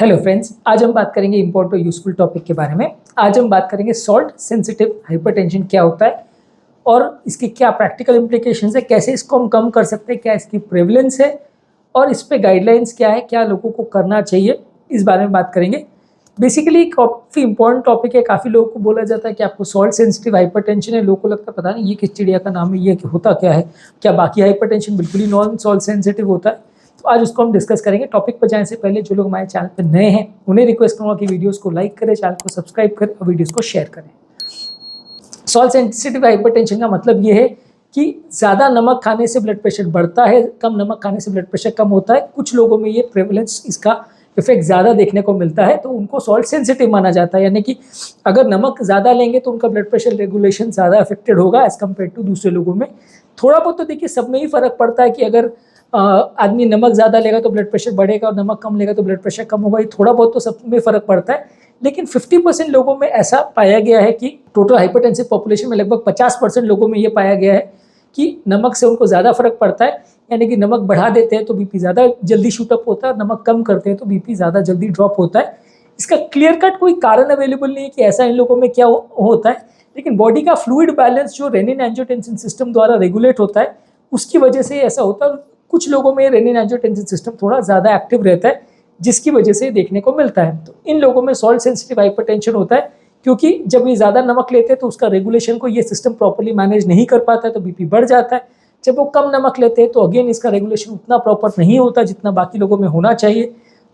Hello friends, आज हम बात करेंगे इम्पोर्टेंट और यूजफुल टॉपिक के बारे में। आज हम बात करेंगे सॉल्ट सेंसिटिव हाइपरटेंशन क्या होता है और इसकी क्या प्रैक्टिकल इम्प्लीकेशंस है, कैसे इसको हम कम कर सकते हैं, क्या इसकी प्रेवलेंस है और इस पे गाइडलाइंस क्या है, क्या लोगों को करना चाहिए, इस बारे में बात करेंगे। बेसिकली काफ़ी इंपॉर्टेंट टॉपिक है। काफ़ी लोगों को बोला जाता है कि आपको सॉल्ट सेंसिटिव हाइपरटेंशन है। लोगों को लगता है पता नहीं ये किस चिड़िया का नाम है, ये होता क्या है, क्या बाकी हाइपरटेंशन बिल्कुल ही नॉन सॉल्ट सेंसिटिव होता है। तो आज उसको हम डिस्कस करेंगे। टॉपिक पर जाने से पहले जो लोग हमारे चैनल पर नए हैं उन्हें रिक्वेस्ट करूँगा कि वीडियोस को लाइक करें, चैनल को सब्सक्राइब करें और वीडियोस को शेयर करें। सॉल्ट सेंसिटिव हाइपरटेंशन का मतलब ये है कि ज़्यादा नमक खाने से ब्लड प्रेशर बढ़ता है, कम नमक खाने से ब्लड प्रेशर कम होता है। कुछ लोगों में ये प्रेवलेंस, इसका इफेक्ट ज़्यादा देखने को मिलता है, तो उनको सॉल्ट सेंसिटिव माना जाता है। यानी कि अगर नमक ज़्यादा लेंगे तो उनका ब्लड प्रेशर रेगुलेशन ज़्यादा अफेक्टेड होगा एज़ कम्पेयर टू दूसरे लोगों में। थोड़ा बहुत तो देखिए सब में ही फ़र्क पड़ता है कि अगर आदमी नमक ज़्यादा लेगा तो ब्लड प्रेशर बढ़ेगा और नमक कम लेगा तो ब्लड प्रेशर कम होगा। ये थोड़ा बहुत तो सब में फ़र्क पड़ता है, लेकिन 50% लोगों में ऐसा पाया गया है कि टोटल हाइपरटेंसिव पॉपुलेशन में लगभग 50% लोगों में ये पाया गया है कि नमक से उनको ज़्यादा फर्क पड़ता है। यानी कि नमक बढ़ा देते हैं तो बीपी ज़्यादा जल्दी शूटअप होता है, नमक कम करते हैं तो बीपी ज़्यादा जल्दी ड्रॉप होता है। इसका क्लियर कट कोई कारण अवेलेबल नहीं है कि ऐसा इन लोगों में क्या होता है, लेकिन बॉडी का फ्लूइड बैलेंस जो रेनिन एंजियोटेंसिन सिस्टम द्वारा रेगुलेट होता है उसकी वजह से ऐसा होता है। कुछ लोगों में रेनिन एंजियोटेंसिन सिस्टम थोड़ा ज़्यादा एक्टिव रहता है जिसकी वजह से देखने को मिलता है। तो इन लोगों में सॉल्ट सेंसिटिव हाइपरटेंशन होता है क्योंकि जब ये ज़्यादा नमक लेते हैं तो उसका रेगुलेशन को ये सिस्टम प्रॉपर्ली मैनेज नहीं कर पाता है, तो बीपी बढ़ जाता है। जब वो कम नमक लेते हैं तो अगेन इसका रेगुलेशन उतना प्रॉपर नहीं होता जितना बाकी लोगों में होना चाहिए,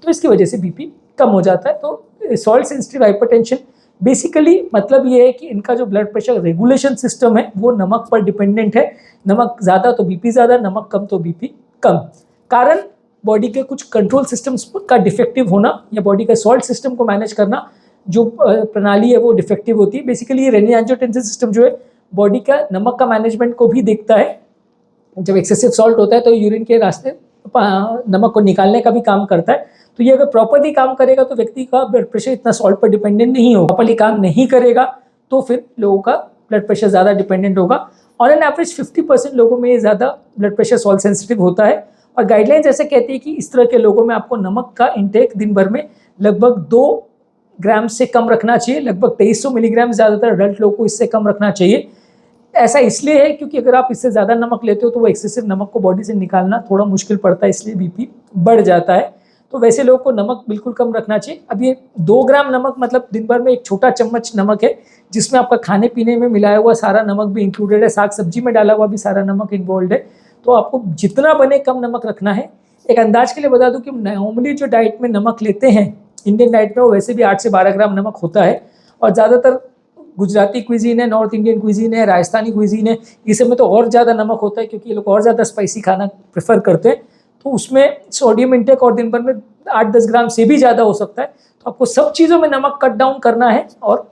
तो इसकी वजह से बीपी कम हो जाता है। तो सॉल्ट सेंसिटिव हाइपरटेंशन बेसिकली मतलब ये है कि इनका जो ब्लड प्रेशर रेगुलेशन सिस्टम है वो नमक पर डिपेंडेंट है। नमक ज़्यादा तो बीपी ज़्यादा, नमक कम तो बीपी कम। कारण बॉडी के कुछ कंट्रोल सिस्टम्स का डिफेक्टिव होना या बॉडी का सॉल्ट सिस्टम को मैनेज करना जो प्रणाली है वो डिफेक्टिव होती है। बेसिकली ये रेनिन एंजियोटेंसिन सिस्टम जो है बॉडी का नमक का मैनेजमेंट को भी देखता है। जब एक्सेसिव सॉल्ट होता है तो यूरिन के रास्ते नमक को निकालने का भी काम करता है। तो ये अगर प्रॉपर्ली काम करेगा तो व्यक्ति का ब्लड प्रेशर इतना सॉल्ट पर डिपेंडेंट नहीं होगा। प्रॉपर्ली काम नहीं करेगा तो फिर लोगों का ब्लड प्रेशर ज़्यादा डिपेंडेंट होगा। ऑन एन एवरेज 50% लोगों में ये ज़्यादा ब्लड प्रेशर सॉल्ट सेंसिटिव होता है। और गाइडलाइंस ऐसे कहती है कि इस तरह के लोगों में आपको नमक का इंटेक दिन भर में लगभग 2 ग्राम से कम रखना चाहिए। लगभग 2300 मिलीग्राम ज़्यादातर अडल्ट लोगों को इससे कम रखना चाहिए। ऐसा इसलिए है क्योंकि अगर आप इससे ज़्यादा नमक लेते हो तो वो एक्सेसिव नमक को बॉडी से निकालना थोड़ा मुश्किल पड़ता है, इसलिए बीपी बढ़ जाता है। तो वैसे लोगों को नमक बिल्कुल कम रखना चाहिए। अब ये 2 ग्राम नमक मतलब दिन भर में एक छोटा चम्मच नमक है जिसमें आपका खाने पीने में मिलाया हुआ सारा नमक भी इंक्लूडेड है, साग सब्जी में डाला हुआ भी सारा नमक इन्वॉल्व है। तो आपको जितना बने कम नमक रखना है। एक अंदाज के लिए बता दूं कि नॉर्मली जो डाइट में नमक लेते हैं इंडियन डाइट में वो वैसे भी 8 से 12 ग्राम नमक होता है। और ज़्यादातर गुजराती क्विजीन है, नॉर्थ इंडियन क्विजीन है, राजस्थानी क्विजीन है, इस में तो और ज़्यादा नमक होता है क्योंकि ये लोग और ज़्यादा स्पाइसी खाना प्रेफर करते हैं। तो उसमें सोडियम इंटेक और दिन भर में 8-10 ग्राम से भी ज़्यादा हो सकता है। तो आपको सब चीज़ों में नमक कट डाउन करना है और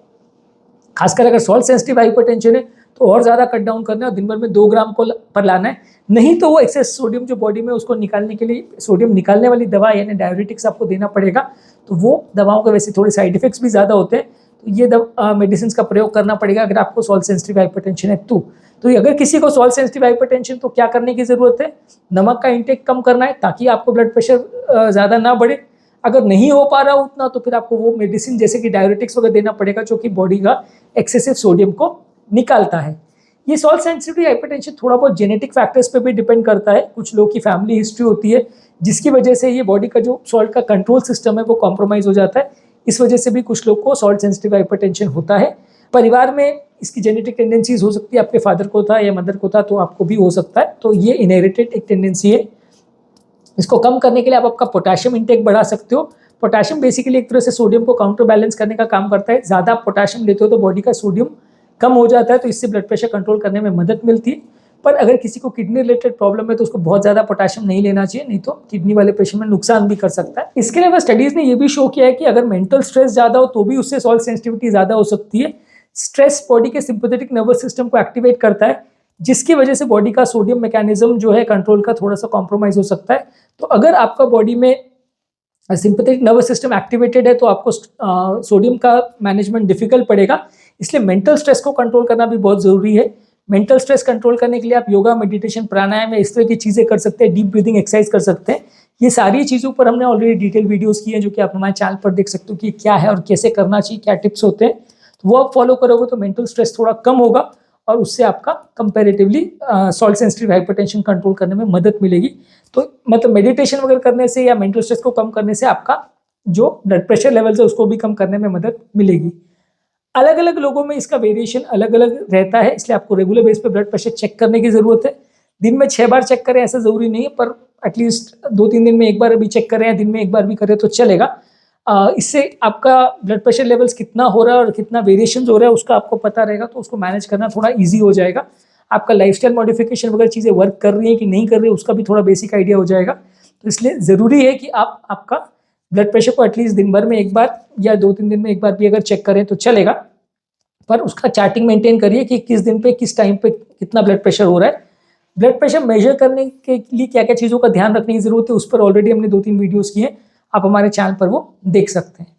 खासकर अगर सॉल्ट सेंसिटिव हाइपरटेंशन है तो और ज़्यादा कट डाउन करना है और दिन भर में 2 ग्राम को पर लाना है। नहीं तो वो एक्सेस सोडियम जो बॉडी में उसको निकालने के लिए सोडियम निकालने वाली दवा यानी डाययूरेटिक्स आपको देना पड़ेगा। तो वो दवाओं के वैसे थोड़े साइड इफेक्ट्स भी ज़्यादा होते हैं, तो ये मेडिसिन का प्रयोग करना पड़ेगा अगर आपको सॉल्ट सेंसिटिव हाइपरटेंशन है। तो अगर किसी को सॉल्ट सेंसिटिव हाइपरटेंशन तो क्या करने की ज़रूरत है, नमक का इंटेक कम करना है ताकि आपको ब्लड प्रेशर ज़्यादा ना बढ़े। अगर नहीं हो पा रहा उतना तो फिर आपको वो मेडिसिन जैसे कि डाययूरेटिक्स वगैरह देना पड़ेगा जो कि बॉडी का एक्सेसिव सोडियम को निकालता है। ये सॉल्ट सेंसिटिव हाइपरटेंशन थोड़ा बहुत जेनेटिक फैक्टर्स पे भी डिपेंड करता है। कुछ लोगों की फैमिली हिस्ट्री होती है जिसकी वजह से ये बॉडी का जो सॉल्ट का कंट्रोल सिस्टम है वो कॉम्प्रोमाइज़ हो जाता है। इस वजह से भी कुछ लोग को सॉल्ट सेंसिटिव हाइपरटेंशन होता है। परिवार में इसकी जेनेटिक टेंडेंसीज हो सकती है, आपके फादर को था या मदर को था तो आपको भी हो सकता है। तो ये इनहेरिटेड एक टेंडेंसी है। इसको कम करने के लिए आप आपका पोटेशियम इंटेक बढ़ा सकते हो। पोटेशियम बेसिकली एक तरह से सोडियम को काउंटर बैलेंस करने का काम करता है। ज़्यादा पोटेशियम लेते हो तो बॉडी का सोडियम कम हो जाता है, तो इससे ब्लड प्रेशर कंट्रोल करने में मदद मिलती है। पर अगर किसी को किडनी रिलेटेड प्रॉब्लम है तो उसको बहुत ज़्यादा पोटेशियम नहीं लेना चाहिए, नहीं तो किडनी वाले पेशेंट में नुकसान भी कर सकता है। इसके अलावा स्टडीज़ ने ये भी शो किया है कि अगर मेंटल स्ट्रेस ज़्यादा हो तो भी उससे सॉल्ट सेंसिटिविटी ज़्यादा हो सकती है। स्ट्रेस बॉडी के सिंपैथेटिक नर्वस सिस्टम को एक्टिवेट करता है जिसकी वजह से बॉडी का सोडियम मैकेनिज्म जो है कंट्रोल का थोड़ा सा कॉम्प्रोमाइज़ हो सकता है। तो अगर आपका बॉडी में सिंपैथेटिक नर्वस सिस्टम एक्टिवेटेड है तो आपको सोडियम का मैनेजमेंट डिफिकल्ट पड़ेगा। इसलिए मेंटल स्ट्रेस को कंट्रोल करना भी बहुत ज़रूरी है। मेंटल स्ट्रेस कंट्रोल करने के लिए आप योगा, मेडिटेशन, प्राणायाम या इस तरह की चीज़ें कर सकते हैं, डीप ब्रीदिंग एक्सरसाइज कर सकते हैं। ये सारी चीज़ों पर हमने ऑलरेडी डिटेल वीडियोस की हैं, जो कि आप हमारे चैनल पर देख सकते हो कि क्या है और कैसे करना चाहिए, क्या टिप्स होते हैं। तो वो आप फॉलो करोगे तो मेंटल स्ट्रेस थोड़ा कम होगा और उससे आपका comparatively salt sensitive hypertension control करने में मदद मिलेगी। तो मतलब मेडिटेशन वगैरह करने से या मेंटल स्ट्रेस को कम करने से आपका जो ब्लड प्रेशर लेवल्स है उसको भी कम करने में मदद मिलेगी। अलग अलग लोगों में इसका वेरिएशन अलग अलग रहता है, इसलिए आपको रेगुलर बेस पे ब्लड प्रेशर चेक करने की ज़रूरत है। दिन में 6 बार चेक करें ऐसा ज़रूरी नहीं है, पर एटलीस्ट 2-3 दिन में एक बार भी चेक करें या दिन में एक बार भी करें तो चलेगा। इससे आपका ब्लड प्रेशर लेवल्स कितना हो रहा है और कितना वेरिएशन हो रहा है उसका आपको पता रहेगा, तो उसको मैनेज करना थोड़ा ईजी हो जाएगा। आपका लाइफस्टाइल मॉडिफिकेशन वगैरह चीज़ें वर्क कर रही हैं कि नहीं कर रही है उसका भी थोड़ा बेसिक आइडिया हो जाएगा। तो इसलिए ज़रूरी है कि आप आपका ब्लड प्रेशर को एटलीस्ट दिन भर में एक बार या 2-3 दिन में एक बार भी अगर चेक करें तो चलेगा, पर उसका चार्टिंग मेंटेन करिए कि किस दिन पे किस टाइम पे कितना ब्लड प्रेशर हो रहा है। ब्लड प्रेशर मेजर करने के लिए क्या क्या चीज़ों का ध्यान रखने की ज़रूरत है उस पर ऑलरेडी हमने 2-3 वीडियोस किए हैं, आप हमारे चैनल पर वो देख सकते हैं।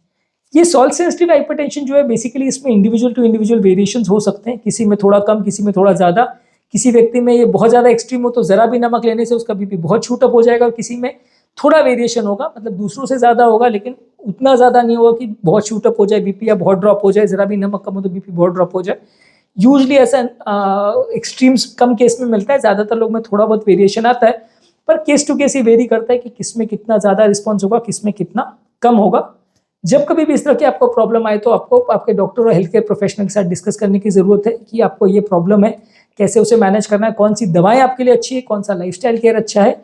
ये सॉल्ट सेंसिटिव हाइपरटेंशन जो है बेसिकली इसमें इंडिविजुअल टू इंडिविजुअल वेरिएशंस हो सकते हैं, किसी में थोड़ा कम, किसी में थोड़ा ज़्यादा। किसी व्यक्ति में ये बहुत ज़्यादा एक्सट्रीम हो तो ज़रा भी नमक लेने से उसका बीपी बहुत शूट अप हो जाएगा, और किसी में थोड़ा वेरिएशन होगा, मतलब दूसरों से ज़्यादा होगा लेकिन उतना ज़्यादा नहीं होगा कि बहुत शूट अप हो जाए बीपी या बहुत ड्रॉप हो जाए, ज़रा भी नमक कम हो तो बीपी बहुत ड्रॉप हो जाए। यूजली ऐसा एक्सट्रीम्स कम केस में मिलता है, ज़्यादातर लोग में थोड़ा बहुत वेरिएशन आता है, पर केस टू केस ही वेरी करता है कि किस में कितना ज़्यादा रिस्पॉन्स होगा, किस में कितना कम होगा। जब कभी भी इस तरह की आपको प्रॉब्लम आए तो आपको आपके डॉक्टर और हेल्थ केयर प्रोफेशनल के साथ डिस्कस करने की ज़रूरत है कि आपको ये प्रॉब्लम है, कैसे उसे मैनेज करना है, कौन सी दवाएं आपके लिए अच्छी है, कौन सा लाइफस्टाइल केयर अच्छा है,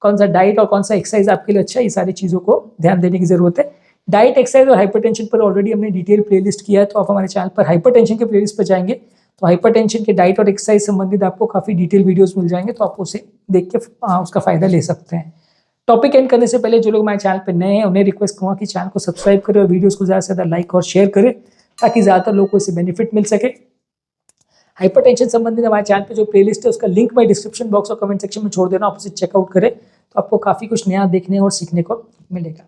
कौन सा डाइट और कौन सा एक्सरसाइज आपके लिए अच्छा है, ये सारी चीज़ों को ध्यान देने की ज़रूरत है। डाइट, एक्सरसाइज और हाइपरटेंशन पर ऑलरेडी हमने डिटेल प्लेलिस्ट किया है, तो आप हमारे चैनल पर हाइपरटेंशन के प्लेलिस्ट पर जाएंगे तो हाइपरटेंशन के डाइट और एक्सरसाइज संबंधित आपको काफ़ी डिटेल वीडियोस मिल जाएंगे, तो आप उसे देख के उसका फ़ायदा ले सकते हैं। टॉपिक एंड करने से पहले जो लोग हमारे चैनल पर नए हैं उन्हें रिक्वेस्ट करूँगा कि चैनल को सब्सक्राइब करें और वीडियोस को ज़्यादा से ज़्यादा लाइक और शेयर करें, ताकि ज़्यादातर लोगों को इससे बेनिफिट मिल सके। हाइपरटेंशन संबंधित हमारे चैनल पे जो प्लेलिस्ट है उसका लिंक मैं डिस्क्रिप्शन बॉक्स और कमेंट सेक्शन में छोड़ देना, आप उसे चेकआउट करें तो आपको काफ़ी कुछ नया देखने और सीखने को मिलेगा।